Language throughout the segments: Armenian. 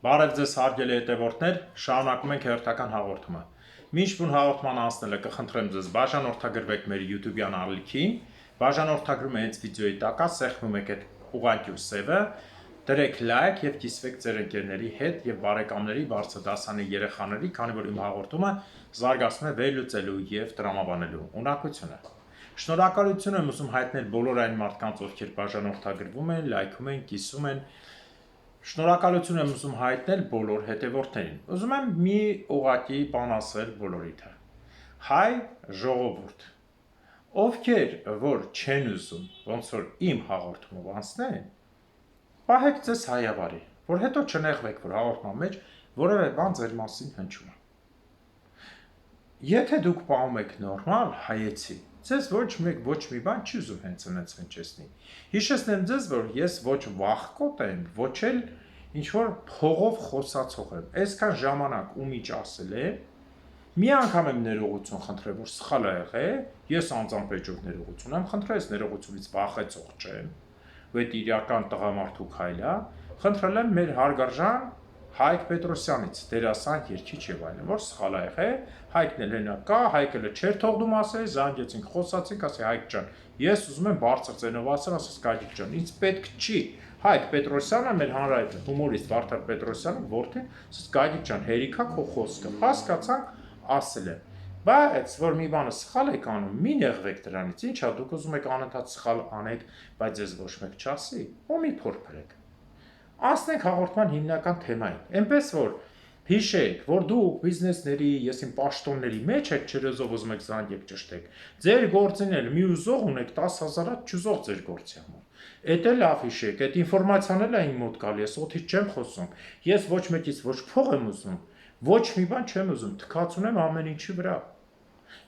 Բարև ձեզ հարգելի հետևորդներ, շարունակում ենք հերթական հաղորդումը։ Մինչ բուն հաղորդման անցնելը կխնդրեմ ձեզ բաժանորդագրվեք մեր YouTube-յան ալիքին, բաժանորդագրում հենց վիդեոյի տակա սեղմում եք այդ ուղղանկյուն սևը, դրեք լայք եւ կիսվեք ձեր ընկերների հետ եւ բարեկամների, բարձրադասանի երեխաների, քանի որ իմ հաղորդումը զարգացնում է վերլուծելու եւ տրամաբանելու ունակությունը։ Շնորհակալություն եմ ուզում հայտնել բոլոր այն մարդկանց, ովքեր բաժանորդագրվում են, լայքում են, կիսում են։ Շնորհակալություն եմ ուզում հայտնել բոլոր հետևորդներին։ Ուզում եմ մի ուղղակի բան ասել բոլորիդ։ Հայ ժողովուրդ, ովքեր որ չեն ուզում, ոնց որ իմ հաղորդումով անցնեն, պահեք ձեզ հայավարի, որ հետո չնեղվեք, որ հաղորդման մեջ որևէ բան ձեր մասին հնչում է։ Եթե դուք պահում եք նորմալ հայեցի, ձեզ ոչ մեկ ոչ մի բան չի ուզում հենց այնց հնչեցնի։ Հիշեցնեմ ձեզ, որ ես ոչ վախկոտ եմ, ոչ էլ ինչ որ փողով խոսացող եմ։ Այսքան ժամանակ ու միջ ասել եմ, մի անգամ եմ ներողություն խնդրել, որ սխալ ա եղել, ես անձամբ էջով ներողություն եմ խնդրել, ես ներողությունից վախեցող չեմ, ու այդ իրական տղամարդու քայլ է, խնդրել եմ մեր հարգարժան Հայկ Պետրոսյանից, դերասան, երգիչ եւ այլն, որ սխալ ա եղել, Հայկն էլ հենա կա, Հայկը չէր թողնում ասել, զանգեցինք, խոսացինք, ասի Հայկ ջան, ես ուզում եմ բարձր ձենով ասել, ասես Գագիկ ջան, ինձ պետք չի։ Հայկ Պետրոսյանը մեր հանրայինը, հումորիստ Վարդան Պետրոսյանը, որդին, ասես Գագիկ ջան, հերիքա քո խոսքը։ Հասկացանք, ասել եմ։ Բայց որ մի բանը սխալ եք անում, մի նեղվեք դրանից, ինչա դուք ուզում եք անընդհատ սխալ անեք, բայց ձեզ ոչ մեկ չասի, ու մի փորփրեք։ Անցնենք հաղորդման հիմնական թեմային։ Այնպես որ հիշեք, որ դուք բիզնեսների, ես իմ պաշտոնների մեջ եք չերեզով ուզում եք զանգեք ճշտեք։ Ձեր գործին էլ մի ուզող ունեք 10,000-ած չուզող ձեր գործի համար։ Էդ էլ լավ հիշեք, այդ ինֆորմացիան էլ է իմ մոտ գալի, ես օդից չեմ խոսում։ Ես ոչ մեկից ոչ փող եմ ուզում, ոչ մի բան չեմ ուզում, թքած ունեմ ամեն ինչի վրա։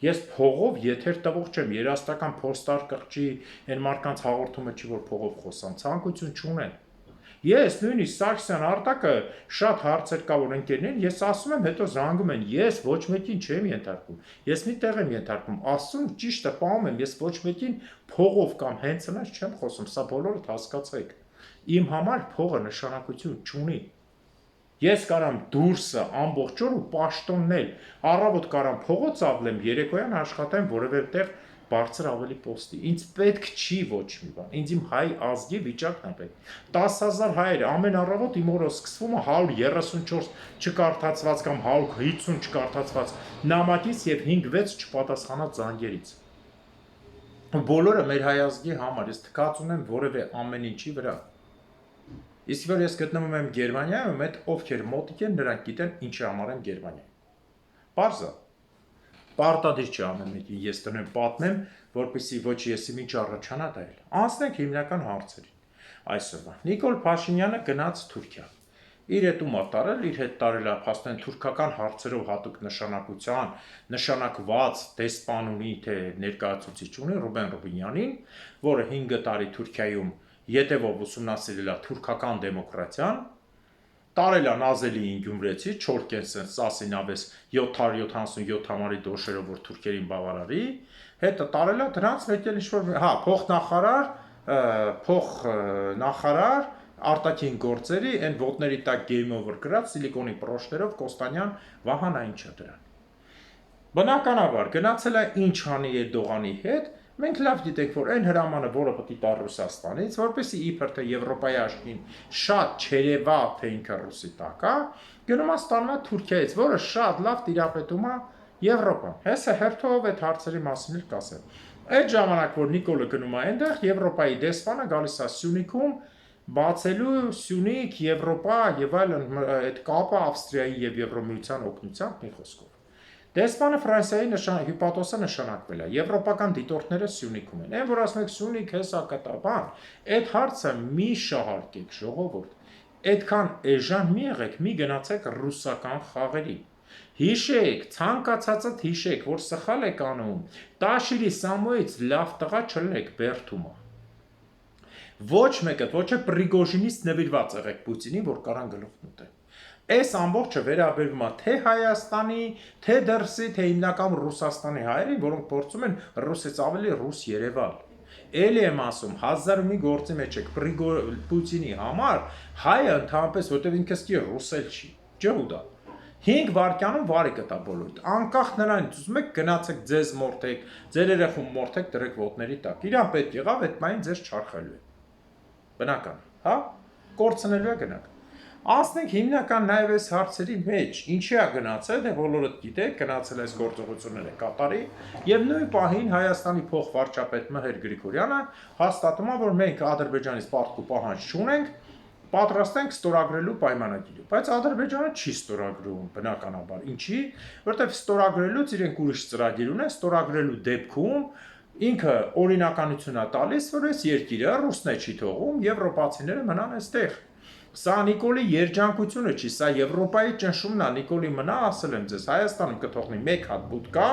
Ես փողով եթեր տվող չեմ, երաստական փոստար կղճի, այն մարդկանց հաղորդումը չի, որ փողով խոսան, ցանկություն չունեն։ Ես նույնիսկ Սարգսյան Արտակը շատ հարցեր կա որ ընկերներին, ես ասում եմ, հետո զանգում են, ես ոչ մեկին չեմ ենթարկում, ես մի տեղ եմ ենթարկում, ասում ճիշտը պահում եմ, ես ոչ մեկին փողով կամ հենց այնպես չեմ խոսում, սա բոլորդ հասկացեք, իմ համար փողը նշանակություն չունի, ես կարամ դուրսը ամբողջ օր ու պաշտոննել, առավոտ կարամ փողոց ավլեմ, երեկոյան աշխատեմ որևէ տեղ բարձր ավելի պոստի, ինձ պետք չի ոչ մի բան, ինձ իմ հայ ազգի վիճակն է պետք, 10,000 հայեր, ամեն առավոտ իմ օրը սկսվում է 134 չկարդացված կամ 150 չկարդացված նամակից և 5-6 չպատասխանած զանգերից, բոլորը մեր հայ ազգի համար, ես թքած ունեմ որևէ ամեն ինչի վրա, իսկ որ ես գտնվում եմ Գերմանիայում, այդ ովքեր մոտիկ են, նրանք գիտեն ինչի համար եմ Գերմանիայում, պարզ է, պարտադիր չի ամեն մեկին ես տնեմ պատմեմ, որպեսզի ոչ եսի ինչ առաջանա դայել։ Անցնենք հիմնական հարցերին։ Այսօրվա Նիկոլ Փաշինյանը գնաց Թուրքիա։ Իր հետ ում տարել, իր հետ տարել է փաստորեն թուրքական հարցերով հատուկ նշանակության, նշանակված դեսպան ունի, թե ներկայացուցիչ ունի Ռուբեն Ռուբինյանին, որը 5 տարի Թուրքիայում ետևով ուսումնասիրել է թուրքական դեմոկրատիան, տարել է Նազելիին Գյումրեցի, Չորքենսեն, Սասինավես 777 համարի դոշերով, որ թուրքերին բավարարի, հետը տարել է դրանց մեկ էլ ինչ-որ, փոխնախարար, արտաքին գործերի, այն ոտների տակ game over գրած, սիլիկոնի պրոշներով Կոստանյան Վահան այն չէ դրան։ Բնականաբար, գնացել է ինչ անի Էրդողանի հետ, մենք լավ գիտենք, որ այն հրամանը, որը պետք է տա Ռուսաստանից, որպեսզի իբր թե Եվրոպայի աշխարհին շատ չերևա, թե ինքը Ռուսի տակ է, գնում է ստանում է Թուրքիայից, որը շատ լավ տիրապետում է Եվրոպան։ Հեսա հերթով այդ հարցերի մասին էլ կասեմ։ Այդ ժամանակ, որ Նիկոլը գնում է այնտեղ, Եվրոպայի դեսպանը գալիս է Սյունիքում, բացելու Սյունիք, Եվրոպա եւ այլն այդ կապը Ավստրիայի եւ Եվրոմիության օգնությամբ մի խոսքով։ Դեսպանը Ֆրանսիայի հյուպատոսը նշանակվել է, եվրոպական դիտորդները Սյունիքում են, այն որ ասում եք Սյունիք հեսա կտաբան, այդ հարցը մի շահարկեք ժողովուրդ, այդքան էժան մի եղեք, մի գնացեք ռուսական խաղերի, հիշեք, ցանկացածդ հիշեք, որ սխալ եք անում, Տաշիրի Սամոյից լավ տղա չլեք Բերթումա, ոչ մեկը, ոչ է Պրիգոժինից նվիրված եղեք Պուտինին, որ կարան գլուխ ուտեն։ Այս ամբողջը վերաբերվում է թե Հայաստանի, թե դրսի, թե հիմնական Ռուսաստանի հայերին, որոնք փորձում են ռուսից ավելի ռուս երևալ։ Էլի եմ ասում, 1000-ի գործի մեջ եք Պուտինի համար հայը ընդհանրապես, որտեղ ինքը սկի ռուսել չի, ջհուդա։ 5 վայրկյանում վարի կտա բոլորիդ։ Անկախ նրանից ուզում եք գնացեք ձեզ մորթեք, ձեր երեխուն մորթեք դրեք ոտների տակ։ Իրան պետք եղավ այդ մային ձեզ չարխելու է։ Բնական, հա? Կորցնելու է գնաք։ Անցնենք հիմնական նաև այս հարցերի մեջ, ինչի է գնացել, դե բոլորդ գիտեք, գնացել այս գործողությունները Կատարի, եւ նույն պահին Հայաստանի փոխվարչապետ Մհեր Գրիգորյանը հաստատում է, որ մենք Ադրբեջանից պարտք ու պահանջ չունենք, պատրաստ ենք ստորագրելու պայմանագիրը, բայց Ադրբեջանը չի ստորագրում բնականաբար։ Ինչի՞, որտեղ ստորագրելուց իրենք ուրիշ ծրագիր ունեն, ստորագրելու դեպքում ինքը օրինականություն է տալիս, որ այս երկիրը ռուսն է չի թողում, եվրոպացիները մնան այստեղ։ Սա Նիկոլի երջանկությունը չի, սա Եվրոպայի ճնշումն է, Նիկոլի մնա, ասել եմ ձեզ, Հայաստանում կթողնի մեկ հատ բուտկա,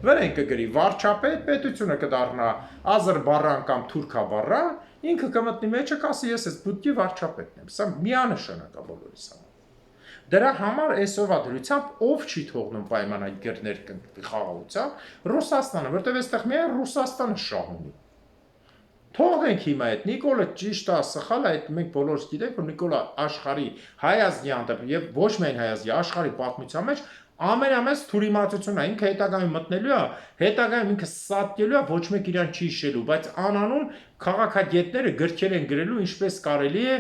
վրան կգրի վարչապետ, պետությունը կդառնա Ադրբարան կամ Թուրքաբարան, ինքը կմտնի մեջը կասի ես այս բուտկի վարչապետն եմ, սա միանշանակ է բոլորիս համար։ Դրա համար այսօրվա դրությամբ ով չի թողնում պայմանագիրներ խաղաղության, Ռուսաստանը, որտեղ այստեղ միայն Ռուսաստանը շահ ունի։ Թողենք հիմա այդ Նիկոլը ճիշտ է, սխալ է, այդ մենք բոլորս գիտենք, որ Նիկոլը աշխարհի հայազգի եւ ոչ միայն հայազգի, աշխարհի պատմության մեջ ամենամեծ թուրիմացությունն է, ինքը հետագայում մտնելու է, հետագայում ինքը սատկելու է, ոչ մեկ իրան չի հիշելու, բայց անանուն քաղաքագետները գրքեր են գրելու, ինչպես կարելի է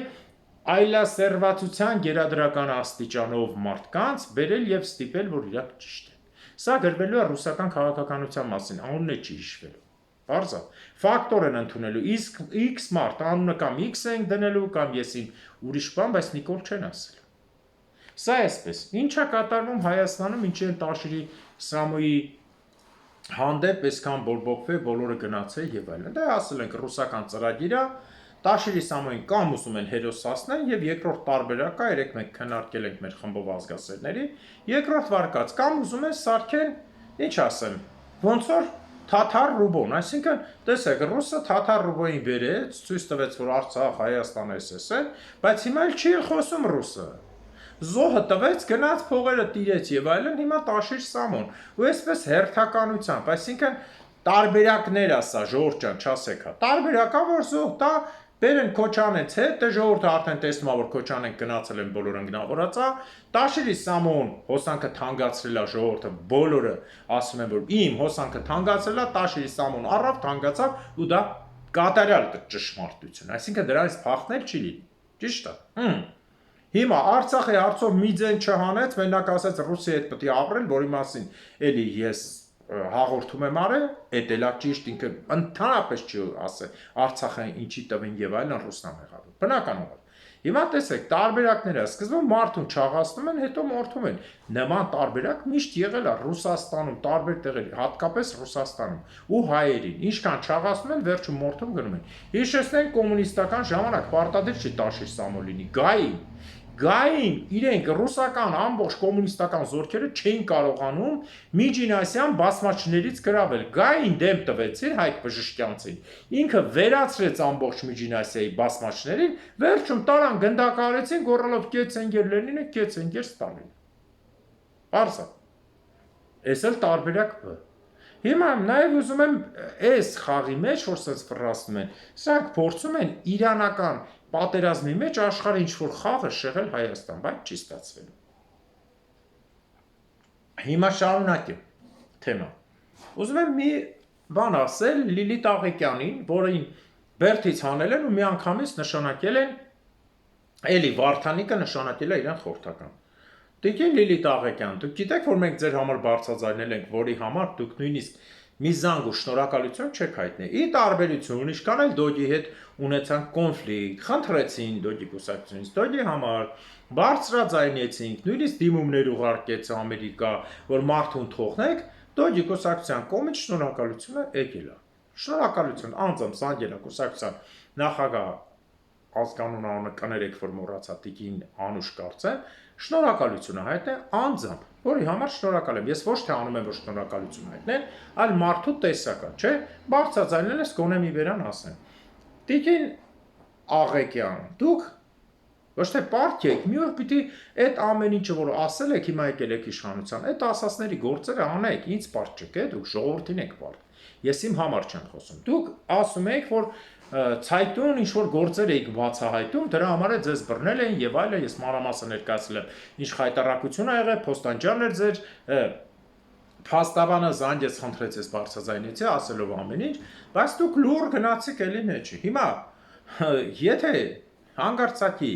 այլասերվածության գերադրական աստիճանով մարդկանց բերել եւ ստիպել, որ իրանք ճիշտ են։ Սա գրվելու է ռուսական քաղաքականության մասին, անունն է չի հիշվելու։ Բարձա, ֆակտոր են ընդունելու, իսկ X մարդ անունը կամ X են դնելու, կամ եսին ուրիշ բան, բայց Նիկոլ չեն ասել։ Սա այսպես, ինչ է կատարվում Հայաստանում, ինչ են Տաշիրի Սամոյի հանդեպ այսքան բորբոքվել, բոլորը գնացել եւ այլն։ Դա ասել ենք ռուսական ծրագիր է, Տաշիրի Սամոյին կամ ուզում են հերոսացնել եւ երկրորդ տարբերակը, երեք մենք քննարկել ենք մեր խմբով ազգասերների, երկրորդ վարկած կամ ուզում են սարքեն, ինչ ասեմ, ոնց որ Թաթար ռուբոն, այսինքն, տեսեք, ռուսը թաթար ռուբոյին բերեց, ցույց տվեց, որ Արցախ, Հայաստան էս է, բայց հիմա էլ չի խոսում ռուսը։ Զոհը տվեց, գնաց փողերը տիրեց եւ այլն, հիմա Տաշիր Սամոն։ Ու այսպես հերթականությամբ, այսինքն տարբերակներ ասա, ժողովուրդ ջան, չասեք հա։ Տարբերակա որ զոհ տա բերեն Քոչանից հետ, դե ժողովուրդը արդեն տեսնում է, որ Քոչանեն գնացել են բոլորը ինքնավորածա, Տաշիրի Սամոն հոսանքը թանկացրել է ժողովուրդը, բոլորը ասում են, որ իմ հոսանքը թանկացրել է, Տաշիրի Սամոն առավ, թանկացավ ու դա կատարյալ ճշմարտություն, այսինքն դրանից փախնել չի լինի, ճիշտ է։ Հիմա Արցախի հարցով մի ձեն չհանեց, մենակ ասեց Ռուսիայի հետ պետք է ապրել, որի մասին էլի ես հաղորդում եմ արել, էդ էլա ճիշտ ինքը ընդհանրապես չի ասել Արցախը ինչի տվին եւ այլն Ռուսնան եղավ։ Բնականաբար։ Հիմա տեսեք, տարբերակները սկզբում մարդուն չաղացնում են, հետո մորթում են։ Նման տարբերակ միշտ եղել է Ռուսաստանում, տարբեր տեղերի, հատկապես Ռուսաստանում ու հայերին։ Ինչքան չաղացնում են, վերջում մորթում գնում են։ Հիշեցնենք կոմունիստական ժամանակ պարտադիր չի Տաշիր Սամոյինի Գային իրենք ռուսական ամբողջ կոմունիստական զորքերը չէին կարողանում միջինասիան բազմաչներից գրավել։ Գային դեմ տվեցին Հայկ Բժշկյանցին։ Ինքը վերացրեց ամբողջ միջինասիայի բազմաչներին, վերջում տարան գնդակարեցին, գոռալով կեցենգեր Լենինը, կեցենգեր Ստալին։ Պարզա։ Էս էլ տարբերակ բ։ Հիմա նաև ուզում եմ այս խաղի մեջ, որ սենց ֆռասնում են, սրանք փորձում են իրանական պատերազմի մեջ աշխարհի ինչ-որ խաղը շեղել Հայաստան, բայց չի ստացվելու։ Հիմա շարունակեմ թեման։ Ուզում եմ մի բան ասել Լիլիթ Աղեկյանին, որին Բերդից հանել են ու միանգամից նշանակել են, էլի Վարդանիկը նշանակել է իրեն խորհրդական։ Տիկին Լիլիթ Աղեկյան, դուք գիտեք, որ մենք ձեր համար բարձրաձայնել ենք, որի համար դուք նույնիսկ մի զանգ ու շնորհակալություն չեք հայտնել։ Ի տարբերություն, ինչքան էլ Դոգի հետ ունեցան կոնֆլիկտ, խնդրեցին Դոգի կուսակցությունից, Դոգի համար բարձրաձայնեցինք, նույնիսկ դիմումներ ուղարկեց Ամերիկա, որ մարդուն թողնեք, Դոգի կուսակցության կողմից շնորհակալությունը եկել է։ Շնորհակալություն անձամբ Սանգելա կուսակցության նախագահ ազգանուն անունը կներեք, որ մոռացա Տիկին Անուշ կարծեմ, շնորհակալությունը հայտնել անձամբ, որի համար շնորհակալ եմ։ Ես ոչ թե անում եմ, որ շնորհակալություն հայտնել, այլ մարդու տեսակա, չէ՞, բարձրաձայնել ես գոնե մի բերան ասեմ։ Տիկին Աղեկյան, դուք ոչ թե պարտք եք, մի օր պիտի այդ ամեն ինչը, որ ասել եք, հիմա եկել եք իշխանության, այդ ասածների գործերը անեք, ինձ պարտք չեք, դուք ժողովրդին եք պարտք։ Ես իմ համար չեմ խոսում։ Դուք ասում եք, որ ցայտուն ինչ որ գործեր եք բացահայտում, դրա համար է ձեզ բռնել էին եւ այլը, ես մանրամասը ներկայացրել եմ։ Ինչ խայտարակություն ա եղել, փոստանջանն էր ձեր փաստաբանը զանգեց, խնդրեց ես բարձրաձայնեցի, ասելով ամեն ինչ, բայց դուք լուր գնացիք էլի մեջը։ Հիմա եթե հանգարցակի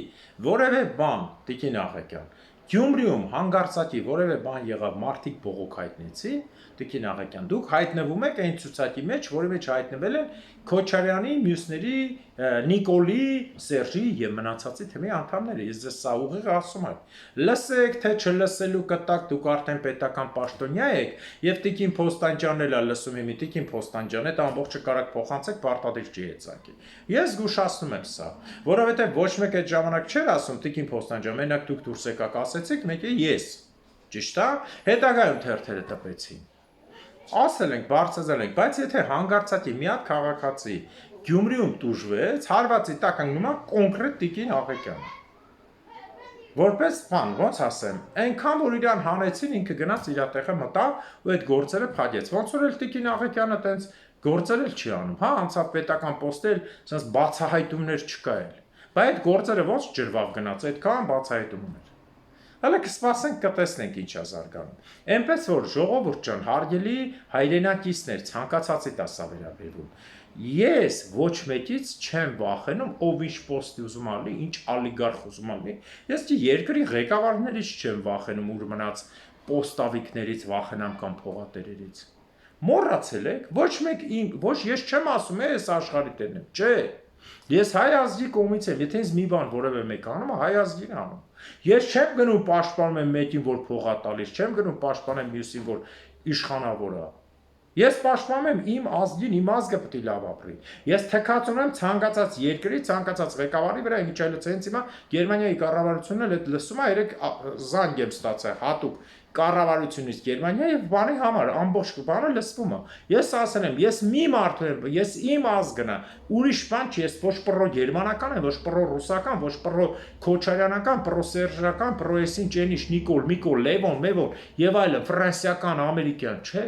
որևէ բան, Տիկին Աղեկյան, Գյումրիում հանգարցակի որևէ բան եղավ, մարդիկ բողոք հայտնեցի, Տիկին Աղեկյան, դուք հայտնվում եք այն ցուցակի մեջ, որի մեջ հայտնվել են Քոչարյանի, մյուսների, Նիկոլի, Սերժի եւ մնացածի թիմի անդամները։ Ես ձեզ սա ուղիղ ասում եմ։ Լսեք, թե չլսելու կտակ, դուք արդեն պետական պաշտոնյա եք եւ Տիկին Փոստանջյանն էլ է լսում, հիմի Տիկին Փոստանջյան, այդ ամբողջը կարակ փոխանցեք պարտադիր չի եծակի։ Ես զգուշացնում եմ սա, որովհետեւ ոչ մեկ այդ ժամանակ չէր ասում Տիկին Փոստանջյան, մենակ դուք դուրս եկաք ասեցիք, մեկը ես։ Ճիշտ է։ Հետագայում թերթերը տպեցին։ Ասել ենք, բարձրացել ենք, բայց եթե հանգարցակի մի հատ քաղաքացի Գյումրիում տուժվեց, հարվածի տակ ընկնում է կոնկրետ Տիկին Աղեկյանը։ Որպես բան, ոնց ասեմ, այնքան որ իրան հանեցին, ինքը գնաց իր տեղը մտավ ու այդ գործերը փակեց։ Ոնց որ էլ Տիկին Աղեկյանը տենց գործեր էլ չի անում, հա, անցավ պետական պոստել, ասես բացահայտումներ չկա էլ։ Բայց այդ գործերը ոնց ջրվավ գնաց, այդքան բացահայտում ուներ։ Հələ կսպասենք կտեսնենք ինչ է զարգանում։ Էնպես որ ժողովուրդ ջան, հարգելի հայրենակիցներ, ցանկացածի տասա վերաբերվում։ Ես ոչ մեկից չեմ վախենում, ով ինչ պոստի ուզում ալի, ինչ օլիգարխ ուզում ալի։ Ես երկրի ղեկավարներից չեմ վախենում, ուր մնաց պոստավիկներից վախենամ կամ փողատերերից։ Մոռացել եք, ոչ մեկ ոչ ես չեմ ասում, ես աշխարհի տերն եմ, չէ։ Ես հայ ազգի կողմից եմ, եթե ինձ մի բան որևէ մեկ անում, հայ ազգին անում։ Ես չեմ գնում պաշտպանում եմ մեկին, որ փող է տալիս, չեմ գնում պաշտպանում մյուսին, որ իշխանավոր է։ Ես պաշտպանում եմ իմ ազգին, իմ ազգը պետք է լավ ապրի։ Ես թքած ունեմ ցանկացած երկրի, ցանկացած ղեկավարի վրա, ինչ այլոց հենց հիմա Գերմանիայի կառավարությունն էլ այդ լսում է, երեք զանգ եմ ստացել հատուկ կառավարությունից Գերմանիա եւ բանի համար ամբողջ բանը լսվում է։ Ես ասել եմ, ես մի մարդ եմ, ես իմ ազգն եմ, ուրիշ բան չի, ես ոչ պրո գերմանական եմ, ոչ պրո ռուսական, ոչ պրո քոչարյանական, պրո սերժական, պրո էսին ճենիշ Նիկոլ, Լևոն, Մևոն եւ այլն, ֆրանսիական, ամերիկյան, չէ։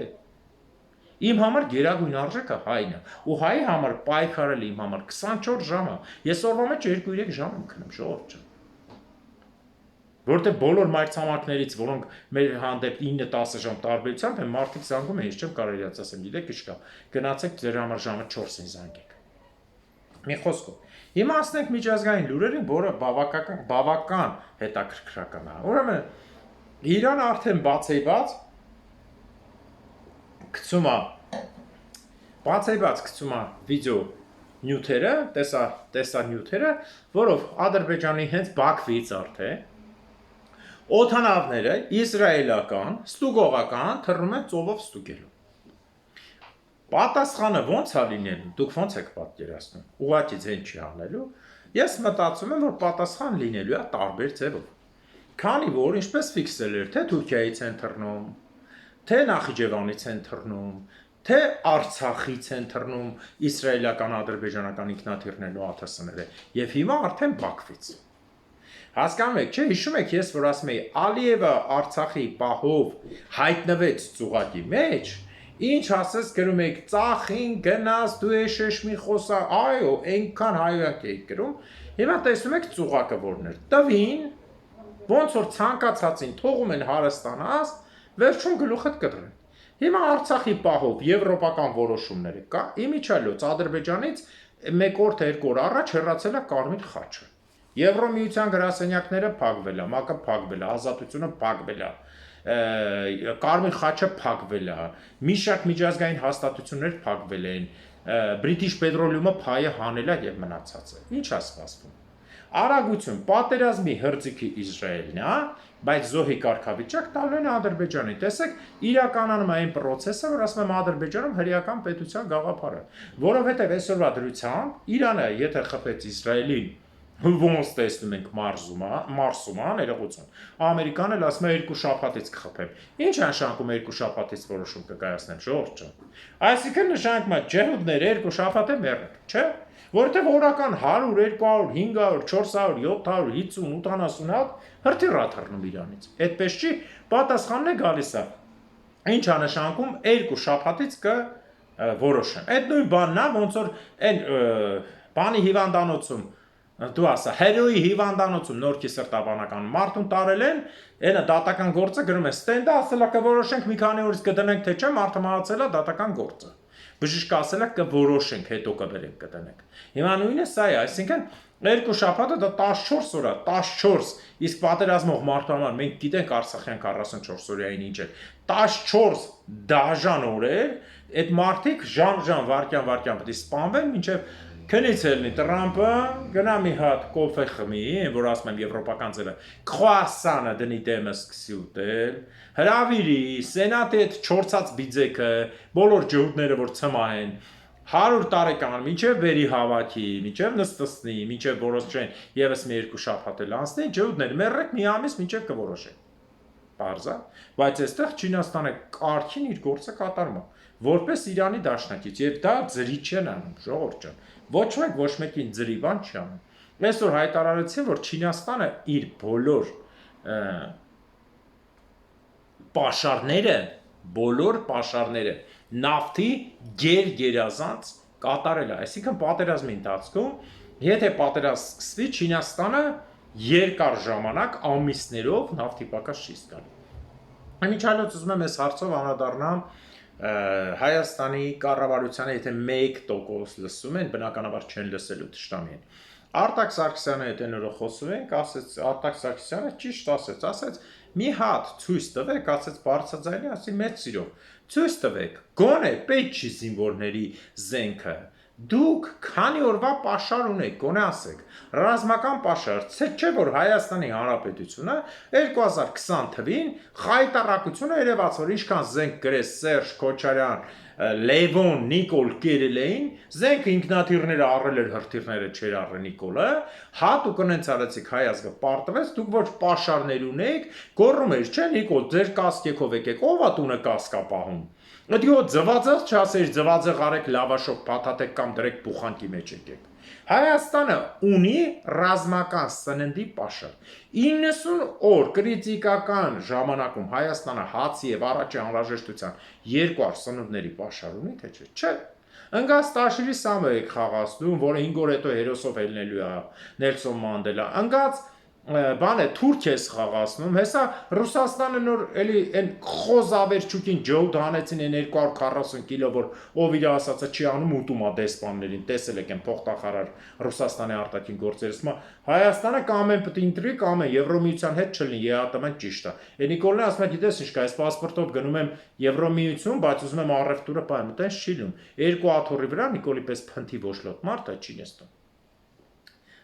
Իմ համար գերագույն արժեքը հայն է, ու հայի համար պայքարել իմ համար 24 ժամ է։ Ես օրվա մեջ 2-3 ժամ եմ քնում, ժողովուրդ ջան։ Որտեղ բոլոր մայրցամաքներից, որոնք մեր հանդեպ 9-10 ժամ տարբերությամբ են, մարդիկ զանգում են, ես չեմ կարող իրաց ասեմ, գիտեք ինչ կա, գնացեք ձեր համար ժամը 4-ին զանգեք։ Մի խոսքով։ Հիմա ասենք միջազգային լուրերին, որը բավական հետաքրքրական է։ Ուրեմն Իրանը արդեն բացեյբաց գցում է վիդեո նյութերը, տեսա նյութերը, որով Ադրբեջանի հենց Բաքվից արդեն օդանավները իսրայելական, ստուգողական թռնում են ծովով ստուգելու։ Պատասխանը ոնց է լինելու, դուք ոնց եք պատկերացնում, ուղղակի ձեն չի անելու, ես մտածում եմ, որ պատասխան լինելու է տարբեր ձևով։ Քանի որ ինչպես ֆիքսել էր, թե Թուրքիայից են թռնում, թե Նախիջևանից են թռնում, թե Արցախից են թռնում իսրայելական, ադրբեջանական ինքնաթիռներն ու ԱԹՍ-ները, եւ հիմա արդեն Բաքվից։ Հասկանում եք, չէ՞, հիշում եք, ես որ ասում էի, Ալիևը Արցախի պահով հայտնվեց ծուղակի մեջ, ինչ ասես գրում եք, ծախին գնաց, դու եշեշ մի խոսա, այո, այնքան հայոյակ եք գրում, հիմա տեսնում եք ծուղակը որն էր, տվին, ոնց որ ցանկացածին թողում են հարստանաս, վերջում գլուխդ կտրեն։ Հիմա Արցախի պահով եվրոպական որոշումները կա, իմիջիալոց Ադրբեջանից 1 օր թե 2 օր առաջ հեռացել է Կարմիր խաչը։ Եվրոմիության գրասենյակները փակվել է, ՄԱԿ-ը փակվել է, Ազատությունը փակվել է, Կարմիր խաչը փակվել է, մի շարք միջազգային հաստատություններ փակվել են, British Petroleum-ը փայը հանել է եւ մնացածը։ Ինչ է սպասվում։ Արագություն, պատերազմի հրձիքի Իսրայելն է, բայց զոհի կարգավիճակ տալու են Ադրբեջանին։ Տեսեք, իրականանում այն process-ը, որ ասում եմ Ադրբեջանում հրեական պետության գաղափարը, որովհետև այսօրվա դրությամբ Իրանը, եթե խփեց Իսրայելին, ոնց տեսնում ենք Մարսում, ներողություն։ Ամերիկան էլ ասում է 2 շաբաթից կխփեմ։ Ինչ է նշանակում 2 շաբաթից որոշում կկայացնեմ, ժողովուրդ ջան։ Այսինքն նշանակում է ջեհուդներ 2 շաբաթ է մեռնեն, չէ՞։ Որտեղ օրական 100, 200, 500, 400, 700, 50, 80 հատ հրթիռ է թռնում Իրանից։ Այդպես չի, պատասխանն է գալիս է։ Ինչ է նշանակում 2 շաբաթից որոշեմ։ Այդ նույն բանն է, ոնց որ այն բանի հիվանդանոցում դու ասա, հերոյի հիվանդանոցում Նորքի սրտաբանական մարդուն տարել են, այնը դատական գործը գրում է ստենդը, ասել է կորոշենք մի քանի օրից կդնենք թե չէ, մարդը մահացել է դատական գործը։ Բժիշկը ասել է կորոշենք, հետո կբերենք կդնենք։ Հիմա նույնը սա է, այսինքն երկու շաբաթը դա 14 օր է, 14, իսկ պատերազմող մարդու համար մենք գիտենք Արցախյան 44 օրյային ինչ է, 14 դաժան օրեր, այդ մարդիկ ժամ վարքյան պետք է սպանվեն, մինչև քնից ելնի Տրամպը գնա մի հատ կոֆե խմի, որ ասում եմ եվրոպական ձևը, քրուասանը դնի դեմը սկսի ուտել, հրավիրի, սենատի այդ չորցած բիձեքը, բոլոր ջհուդները որ ցմահեն, 100 տարեկան, մինչև վերի հավաքի, մինչև նստսնի, մինչև որոշեն եւս մի երկու շաբաթ էլ անցնի, ջհուդներ մեռեք մի ամիս մինչև կորոշեն։ Բարձա, բայց այստեղ Չինաստանը կարքին իր գործը կատարում է, որպես Իրանի դաշնակից, եւ դա ծրիչ են անում, ժողովուրդ ջան։ Ոչ մեկին ծրի բան չի անում։ Այսօր հայտարարեցին, որ Չինաստանը իր բոլոր պաշարները նավթի գերազանց կատարել է, այսինքն պատերազմի ընթացքում, եթե պատերազմ սկսվի, Չինաստանը երկար ժամանակ ամիսներով նավթի պակաս չի զգալու։ Անմիջապես ուզում եմ այս հարցով անդրադառնամ Հայաստանի կառավարությանը, եթե 1% լսում են, բնականաբար չեն լսելու թշնամին։ Արտակ Սարգսյանը հետ այն օրը խոսում ենք, ասեց Արտակ Սարգսյանը ճիշտ ասեց, մի հատ ցույց տվեք, ասեց բարձրաձայնի, ասի մեծ սիրով, ցույց տվեք, գոնե պետք չի զինվորների զենքը, դուք քանի օրվա պաշար ունեք, գոնե ասեք, ռազմական պաշար, չէ՞ որ Հայաստանի Հանրապետությունը 2020 թվին խայտարակությունը երևաց, որ ինչքան զենք գրես Սերժ Քոչարյան, Լևոն, Նիկոլ կերել էին, զենքը ինքնաթիռները առել էր, հրթիռները չէր առել Նիկոլը, հատուկ նենց արեցիք հայ ազգը պարտվեց, դուք ոչ պաշարներ ունեք, գոռում էր, չէ՞ Նիկոլ, ձեր կասկեքով եկեք, ով է տունը կասկա պահում։ Դու ձվածեղ չասեր, ձվածեղ արեք լավաշով փաթաթեք կամ դրեք բուխանքի մեջ եկեք։ Հայաստանը ունի ռազմական սննդի պաշար։ 90 օր կրիտիկական ժամանակում Հայաստանը հացի եւ առաջի անհրաժեշտության 2 սնունդների պաշար ունի, թե չէ։ Չէ։ Ընկած Տաշիրի Սամվեկ խաղացնում, որը 5 օր հետո հերոսով ելնելու է Նելսոն Մանդելա։ Ընկած բանը Թուրքիաս խաղացնում, հեսա Ռուսաստանը նոր էլի այն խոզավերջուկին ջոուդ հանեցին այն 240 կիլո, որ ով իր ասածը չի անում ուտում է դեսպաններին, տեսել եք այն փոխտախարար Ռուսաստանի արտաքին գործերից, Հայաստանը կամ են պետք ընտրի, կամ են Եվրոմիության հետ չլինի, ԵԱՏՄ-ն ճիշտ է։ Այն Նիկոլն ասում է, գիտես ինչ կա, այս պասպորտով գնում եմ Եվրոմիություն, բայց ուզում եմ առևտուրը պայեմ, այտենց չի լինում։ Երկու աթոռի վրա Նիկոլի պես փնթի ոչլոտ մարդը չի նստում։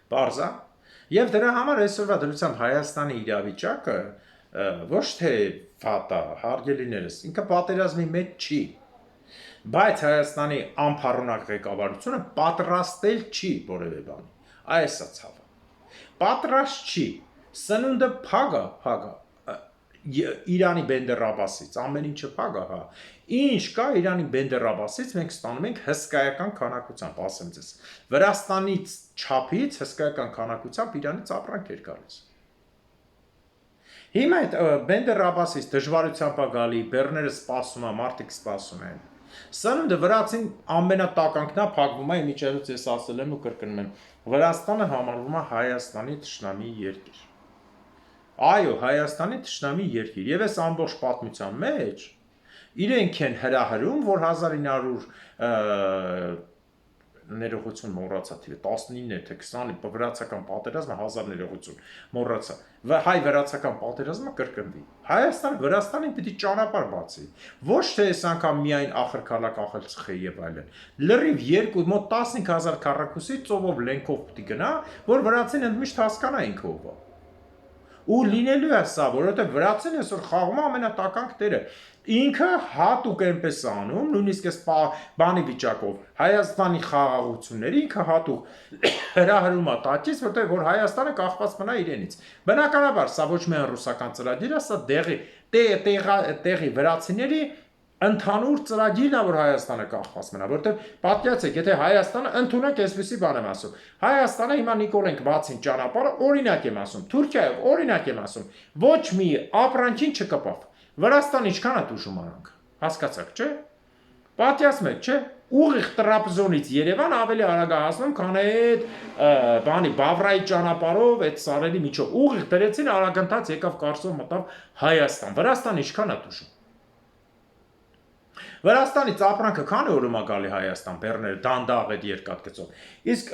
Բարձա Եվ դրա համար այսօրվա դրությամբ Հայաստանի իրավիճակը ոչ թե վատ է, հարգելիներս, ինքը պատերազմի մեջ չի, բայց Հայաստանի անփառունակ ղեկավարությունը պատրաստել չի որևէ բանի, այս է ցավը, պատրաստ չի, սնունդը փագ է, Իրանի Բենդեր Աբասից, ամեն ինչը փագ է, ինչ կա Իրանի Բենդեր Աբասից մենք ստանում ենք հսկայական քանակությամբ, ասեմ ձեզ, Վրաստանից չափից հսկայական քանակությամբ Իրանից ապրանք էր գալիս։ Հիմա այդ Բենդեր Աբասից դժվարությամբ է գալի, բեռները սպասում է, մարդիկ սպասում են։ Սնունդը վրացին ամենատականքն է, փակվում է, միջերից ես ասել եմ ու կրկնում եմ, Վրաստանը համարվում է Հայաստանի թշնամի երկիր։ Այո, Հայաստանի թշնամի երկիր, եւ այս ամբողջ պատմության մեջ իրենք են հրահրում, որ 1900 ներողություն մոռացա թիվը 19 թե 20 վրացական պատերազմը 1000 ներողություն մոռացա հայ-վրացական պատերազմը կրկնվի Հայաստանը Վրաստանին պիտի ճանապարհ բացի ոչ թե այս անգամ միայն ախրքալակ ախելցխե եւ այլն լրիվ երկու մոտ 15000 քառակուսի ծովով լենքով պիտի գնա որ վրացին ընդմիշտ հասկանային ով է ու լինելու է սա որովհետեւ վրացին այսօր խաղում է ամենատականք տերը ինքը հատուկ այնպես անում, նույնիսկ այս բանի վիճակով Հայաստանի խաղաղությունների ինքը հատուկ հրահրում է տակից, որտեղ որ Հայաստանը կախված մնա իրենից։ Բնականաբար, սա ոչ միայն ռուսական ծրագիր է, սա տեղի վրացիների ընդհանուր ծրագիրն է, որ Հայաստանը կախված մնա, որտեղ պատկերացեք, եթե Հայաստանը ընդունեք այսպեսի բան եմ ասում։ Հայաստանը հիմա Նիկոլենք բացին ճանապարհը, օրինակ եմ ասում, Թուրքիայով օրինակ եմ ասում, ոչ մի ապրանքին չկպավ։ Վրաստան ինչքան է տուժում արանք, հասկացաք, չէ՞։ Պատյասում եք, չէ՞։ Ուղիղ Տրաբզոնից Երևան ավելի արագ է հասնում, քան այդ բանի Բավրայի ճանապարհով, այդ սարերի միջով։ Ուղիղ դրեցին, արագընթաց եկավ Կարսով, մտավ Հայաստան։ Վրաստան ինչքան է տուժում։ Վրաստանից ապրանքը քանի օրում է գալի Հայաստան, բեռները դանդաղ այդ երկաթգծով։ Իսկ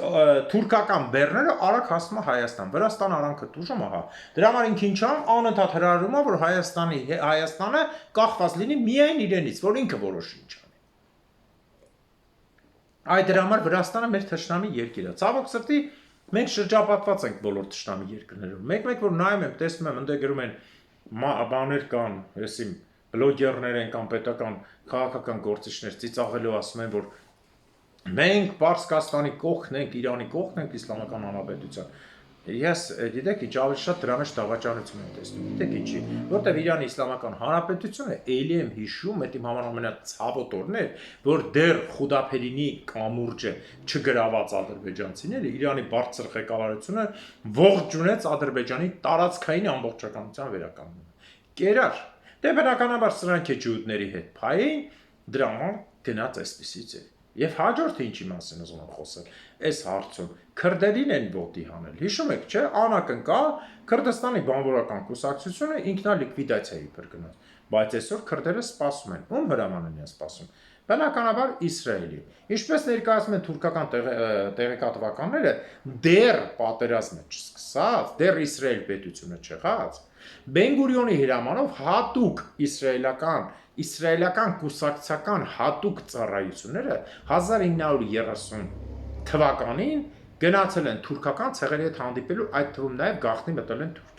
թուրքական բեռները արագ հասնում է Հայաստան։ Վրաստան արանքը տուժում է, հա։ Դրա համար ինքը ինչ անում, անընդհատ հրահրում է, որ Հայաստանը կախված լինի միայն իրենից, որ ինքը որոշի ինչ անի։ Այդ դրա համար Վրաստանը մեր թշնամի երկիր է։ Ցավոք սրտի մենք շրջապատված ենք բոլոր թշնամի երկրներով։ Մեկ-մեկ որ նայում եմ, տեսնում եմ, ընդ գրում են բաներ կան, եսիմ բլոգերներ են կամ պետական քաղաքական գործիչներ ծիծաղելով ասում են, որ մենք Պարսկաստանի կողքն ենք, Իրանի կողքն ենք Իսլամական Հանրապետության։ Ես գիտեք, ինչ ավելի շատ դրա մեջ դավաճանություն եմ տեսնում։ Գիտեք ինչի, որտեղ Իրանի Իսլամական Հանրապետությունը էլի եմ հիշում, այդ իմ համար ամենացավոտ օրն էր, որ դեռ Խուդափերինի կամուրջը չգրաված ադրբեջանցիները Իրանի բարձր ղեկավարությունը ողջ ունեց Ադրբեջանի տարածքային ամբողջականության վերականգնումը։ Կերար։ Դե բնականաբար սրանք է ջուդների հետ փային, դրա համար գնաց այսպեսի ձև։ Եվ հաջորդը ինչի մասին ուզում եմ խոսել, այս հարցում քրդերին են ոտի հանել։ Հիշում եք, չէ՞, անակնկալ Քրդստանի բանվորական կուսակցությունը ինքնալիկվիդացիայի પર գնաց, բայց այսօր քրդերը սպասում են, ում հրամանն են սպասում։ Բնականաբար Իսրայելի։ Ինչպես ներկայացնում են թուրքական տեղեկատվականները, դեռ պատերազմը չսկսած, դեռ Իսրայել պետությունը չեղած, Բեն-Գուրիոնի հրամանով հատուկ իսրայելական կուսակցական հատուկ ծառայությունները 1930 թվականին գնացել են թուրքական ցեղերի հետ հանդիպելու, այդ թվում նաև գաղտնի մտել են Թուրքիա։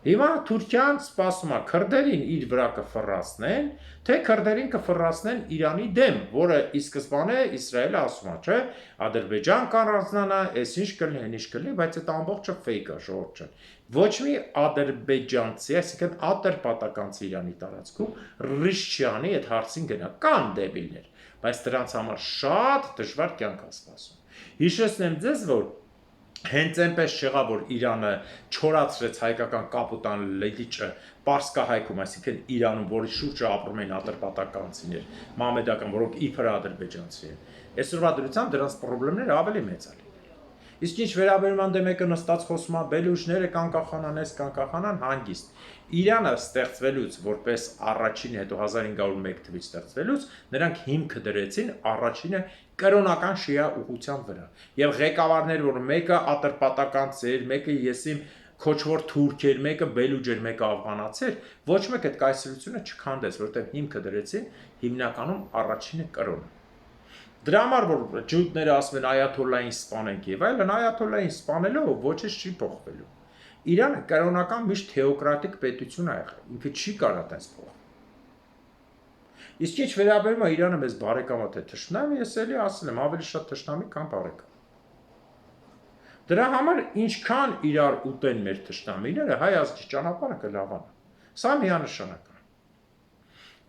Հիմա Թուրքիան սպասում է քրդերին իր վրա կֆռացնեն, թե քրդերին կֆռացնեն Իրանի դեմ, որը ի սկզբանե Իսրայելը ասում է, չէ, Ադրբեջան կանառանձնանա, այս ինչ կլինի, այն ինչ կլինի, բայց այդ ամբողջը ֆեյք է, ժողովուրդ ջան։ Ոչ մի ադրբեջանցի, այսինքն ատրպատականցի Իրանի տարածքում ռիշչյանի այդ հարցին գնա, կան դեբիլներ, բայց դրանց համար շատ դժվար կյանք է սպասում։ Հիշեցնեմ ձեզ, որ հենց այնպես չեղավ, որ Իրանը չորացրեց հայկական կապիտան լեգիճը Պարսկահայքում, այսինքն Իրանում, որի շուրջը ապրում են ատրպատականցիներ, մամեդական, որոնք իբր ադրբեջանցի են։ Այսօրվա դրությամբ դրանց խնդիրները ավելի մեծ են։ Իսկ ինչ վերաբերում ան դե մեկը նստած խոսում է, բելուջները կանկախանան, այս կանկախանան, հանգիստ։ Իրանը ստեղծվելուց, որպես առաջին, հետո 1501 թվականից ստեղծվելուց, նրանք հիմքը դրեցին առաջինը կրոնական շիա ուղղության վրա։ Եվ ղեկավարներ, որ մեկը ատրպատականց էր, մեկը եսիմ քոչվոր թուրք էր, մեկը բելուջ էր, մեկը աֆղանացի էր, ոչ մեկ այդ կայսրությունը չքանդեց, որտեղ հիմքը դրեցին հիմնականում առաջինը կրոնը։ Դրա համար որ ջուդները ասում են այաթոլլային սպանենք եւ այլն, այաթոլլային սպանելով ոչինչ չի փոխվելու։ Իրանը կրոնական միշտ թեոկրատիկ պետություն է եղել, ինքը չի կարող այդպես փոխել։ Իսկ ինչ վերաբերում է Իրանը մեզ բարեկամա թե թշնամի, ես էլի ասել եմ, ավելի շատ թշնամի, քան բարեկամ։ Դրա համար ինչքան իրար ուտեն մեր թշնամիները, հայ ազգի ճանապարհը կլավանա։ Սա միանշանակ է։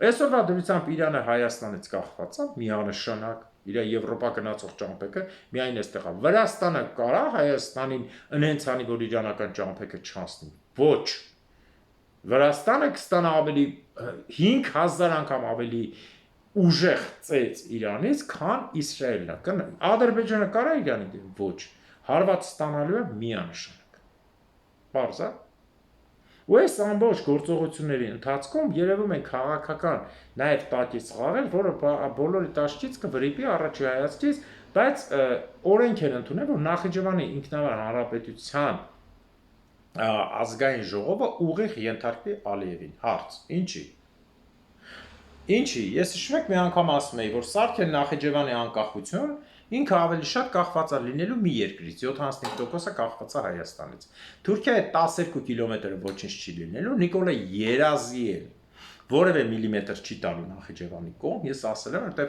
Այսօրվա դրությամբ Իրանը Հայաստանից կախված է, միանշանակ։ Իր Եվրոպա գնացող ճամփեքը միայն այստեղ է։ Վրաստանը կարա Հայաստանին ընենցանի, որ իրանական ճամփեքը չանցնի։ Ոչ։ Վրաստանը կստանա ավելի 5000 անգամ ավելի ուժեղ ծեծ Իրանից, քան Իսրայելն է։ Ադրբեջանը կարա Իրանի դեմ։ Ոչ։ Հարված ստանալու է միանշանակ։ Պարզ է։ Ու այս ամբողջ գործողությունների ընթացքում երևում են քաղաքական նաև տակից խաղեր, որը բոլորի տաշկից կվրիպի առաջի հայացքից, բայց օրենք են ընդունել, որ Նախիջևանի ինքնավար հանրապետության ազգային ժողովը ուղիղ ենթարկվի Ալիևին։ Հարց. Ինչի։ Ես հիշում եք մի անգամ ասում էի, որ Սարգսեն Նախիջևանի անկախություն ինքը ավելի շատ կախված է լինելու մի երկրից, 75%-ը կախված է Հայաստանից։ Թուրքիայի 12 կիլոմետրը ոչինչ չի լինելու, Նիկոլա երազի է, որևէ միլիմետր չի տալու Նախիջևանի կողմ, ես ասել եմ, որտեղ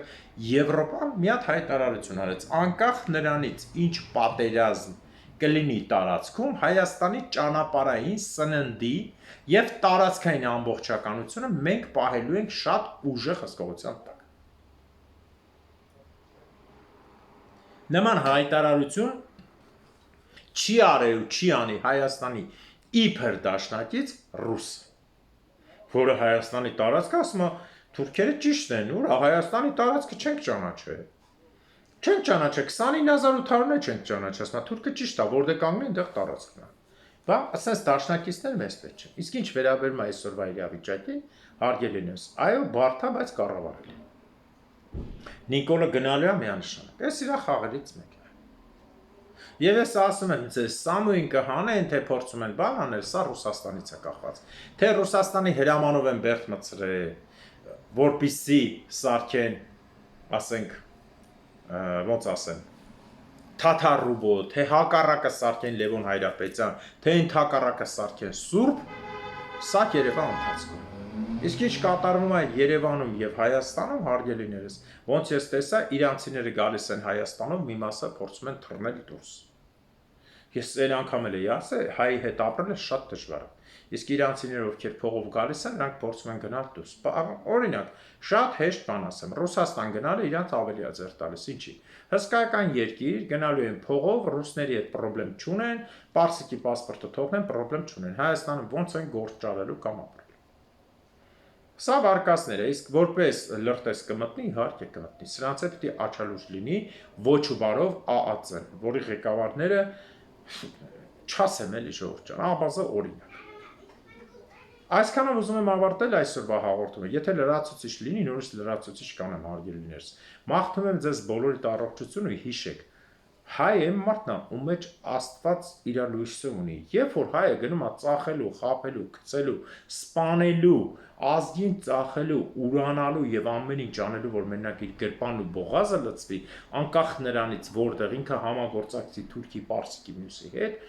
Եվրոպան մի հատ հայտարարություն արեց, անկախ նրանից, ինչ պատերազմ կլինի տարածքում, Հայաստանի ճանապարհային սննդի եւ տարածքային ամբողջականությունը մենք պահելու ենք շատ ուժեղ հսկողության տակ։ Նման հայտարարություն չի արել ու չի անի Հայաստանի իբր դաշնակից ռուս, որը Հայաստանի տարածքը ասում է Թուրքերը ճիշտ են, ուր Հայաստանի տարածքը չենք ճանաչել։ Չենք ճանաչել 29800-ը չենք ճանաչել, ասма թուրքը ճիշտ է, որտեղ կանգնի այնտեղ տարածքն է։ Բա, ասես դաշնակիցներ մեզ պետք չէ։ Իսկ ինչ վերաբերում է այսօրվա իրավիճակին, հարգելինս, այո, բարդ է, բայց կառավարելի։ Նիկոլը գնալու է միանշանակ։ Այս իր խաղերից մեկն է։ Եվ ես ասում եմ ձեզ, Սամուին կհանեն, թե փորձում են բան անել, սա Ռուսաստանից է կախված։ Թե Ռուսաստանի հրամանով են բերդ մցրել, որպեսզի սարքեն, ասենք, ոնց ասեմ, Թաթար ռուբոտ, թե հակառակը սարքեն Լևոն Հայրապետյան, թե ընդհակառակը սարքեն Սուրբ, սա երևա ընթացքում։ Իսկ ինչ կատարվում է Երևանում եւ Հայաստանում, հարգելիներս, ոնց ես տեսա, իրանցիները գալիս են Հայաստանով, մի մասը փորձում են թռնել դուրս։ Ես այն անգամ էլ էի ասել, հայի հետ ապրելը շատ դժվար է։ Իսկ իրանցիները, ովքեր փողով գալիս են, նրանք փորձում են գնալ դուրս։ Օրինակ, շատ հեշտ բան ասեմ, Ռուսաստան գնալը իրանց ավելի է ձեռ տալիս, ինչի։ Հսկայական երկիր, գնալու են փողով, ռուսների հետ խնդրեմ չունեն, պարսիկի պասպորտը թողնեն, խնդրեմ չունեն։ Հայաստանը ոնց են գործ ճարելու կամ ապրել։ Սա վարկածներ է, իսկ որպես լրտես կմտնի, իհարկե կմտնի։ Սրանց հետ պիտի աչալուր լինի ոչ ու բարով ԱԱՑ-ն, որի ղեկավարները չասեմ էլի ժողովուրդ ջան, Աբազը օրինակ։ Այսքանով ուզում եմ ավարտել այսօրվա հաղորդումը։ Եթե լրացուցիչ լինի, նորից լրացուցիչ կանեմ, հարգելիներս։ Մաղթում եմ ձեզ բոլորիդ առողջություն ու հիշեք, հայ եմ մարդն է, ում մեջ Աստված իր լույսը ունի։ Երբ որ հայը գնում է ծախելու, խաբելու, գցելու, սպանելու, ազգին ծախելու, ուրանալու եւ ամեն ինչ անելու, որ մենակ իր գրպանն ու բողազը լցվի, անկախ նրանից որտեղ ինքը համագործակցի Թուրքի, Պարսիկի մյուսի հետ,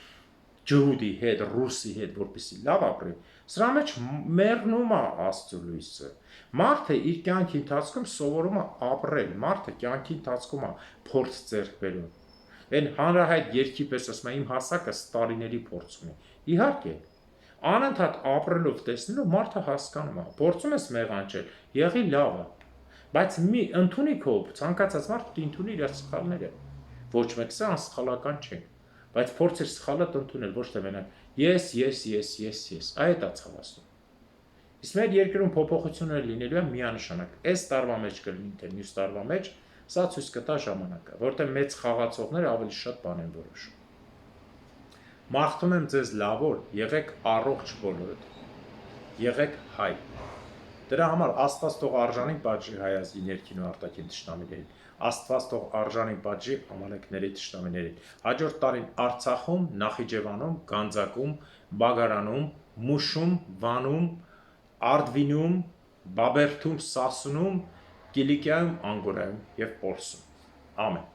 ջհուդի հետ, ռուսի հետ, որպեսզի լավ ապրի, սրա մեջ մեռնում է Աստծո լույսը։ Մարդը իր կյանքի ընթացքում սովորում է ապրել, մարդը կյանքի ընթացքում է փորձ ձեռք բերում։ Այն հանրահայտ երկի պես ասում եմ, իմ հասակը տարիների փորձ ունի։ Իհարկե, անընդհատ ապրելով տեսնելով մարդը հասկանում է, փորձում ես մեղանչել, եղի լավ է, բայց մի ընդունի քո ցանկացած մարդ ընդունի իր սխալները։ Ոչ մեկը անսխալական չէ, բայց փորձեր սխալը ընդունել, ոչ թե մենակ ես, այդ է ցավացնում։ Իսկ մեր երկրում փոփոխություններ լինելու են միանշանակ։ Այս տարվա մեջ կլինի, թե մյուս տարվա մեջ, սա ցույց կտա ժամանակը, որտեղ մեծ խաղացողները ավելի շատ բան են որոշում։ Մաղթում եմ ձեզ լավ օր, եղեք առողջ բոլորդ, եղեք հայ։ Դրա համար Աստված թող արժանի պատժի հայ ազգի ներքին ու արտաքին թշնամիներին, Աստված թող արժանի պատժի ամալեկների թշնամիներին։ Հաջորդ տարին Արցախում, Նախիջևանում, Գանձակում, Բագարանում, Մուշում, Վանում, Արդվինում, Բաբերդում, Սասունում, Կիլիկիայում, Անգորայում և Պորսում։ Ամեն։